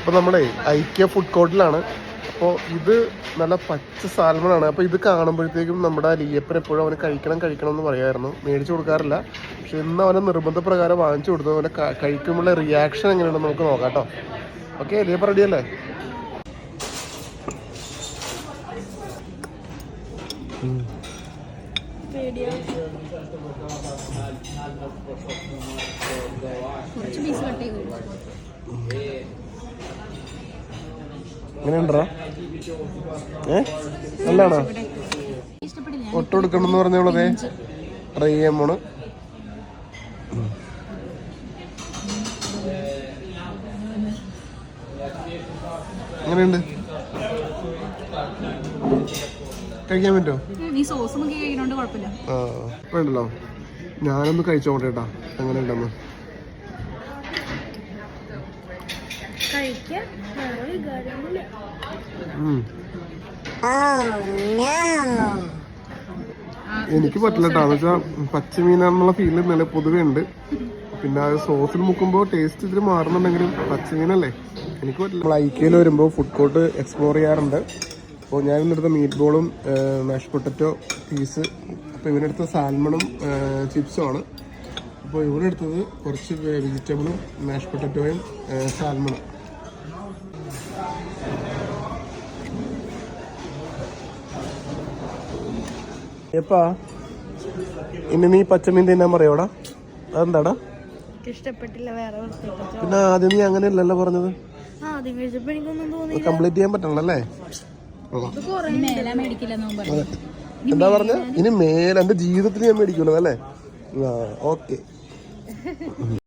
അപ്പോൾ നമ്മളെ ഐക്യ ഫുഡ് കോർട്ടിലാണ്. അപ്പോൾ ഇത് നല്ല പച്ച സാൽമണാണ്. അപ്പോൾ ഇത് കാണുമ്പോഴത്തേക്കും നമ്മുടെ അലിയപ്പൻ എപ്പോഴും അവന് കഴിക്കണം എന്ന് പറയുമായിരുന്നു. മേടിച്ചു കൊടുക്കാറില്ല. പക്ഷെ ഇന്ന് അവനെ നിർബന്ധപ്രകാരം വാങ്ങിച്ചു കൊടുത്തു. അവനെ കഴിക്കുമ്പോഴുള്ള റിയാക്ഷൻ എങ്ങനെയുണ്ടെന്ന് നമുക്ക് നോക്കാം കേട്ടോ. ഓക്കെ, അലിയപ്പൻ റെഡിയല്ലേ? എങ്ങനെയുണ്ടോ? നല്ലാണോ? ഒട്ടും എടുക്കണമെന്ന് പറഞ്ഞോളതേ ട്രൈ ചെയ്യാൻ പോണ്. എങ്ങനെയുണ്ട്? കഴിക്കാൻ പറ്റുമോ? വേണ്ടല്ലോ, ഞാനൊന്ന് കഴിച്ചോട്ടെ കേട്ടാ എങ്ങനെ ഉണ്ടെന്ന്. എനിക്ക് പറ്റില്ല കേട്ടോ. എന്ന് വെച്ചാൽ പച്ചമീനാണെന്നുള്ള ഫീൽ നല്ല പൊതുവെ ഉണ്ട്. പിന്നെ അത് സോസിൽ മുക്കുമ്പോൾ ടേസ്റ്റ് ഇതിൽ മാറുന്നുണ്ടെങ്കിലും പച്ചമീനല്ലേ, എനിക്ക് പറ്റില്ല. നമ്മൾ ഐക്യയിൽ വരുമ്പോൾ ഫുഡ് കോർട്ട് എക്സ്പ്ലോർ ചെയ്യാറുണ്ട്. അപ്പോൾ ഞാൻ ഇന്നെടുത്ത മീറ്റ് ബോളും മാഷ് പൊട്ടറ്റോ പീസ്, അപ്പോൾ ഇവനെടുത്ത സാൽമണും ചിപ്സും ആണ്. അപ്പോൾ ഇവനെടുത്തത് കുറച്ച് വെജിറ്റബിളും മാഷ് പൊട്ടറ്റോയും സാൽമണും. എപ്പാ ഇനി നീ പച്ചമീൻ തിന്നാൻ പറയോടാ? അതെന്താടാ? ഇഷ്ടപ്പെട്ടില്ല. വേറെ പിന്നെ ആദ്യം നീ അങ്ങനെയല്ലല്ലോ പറഞ്ഞത്. കംപ്ലീറ്റ് ചെയ്യാൻ പറ്റണല്ലേ? എന്താ പറഞ്ഞ? ഇനി മേലെ എന്റെ ജീവിതത്തിൽ ഞാൻ മേടിക്കൂല അല്ലേ? ഓക്കെ.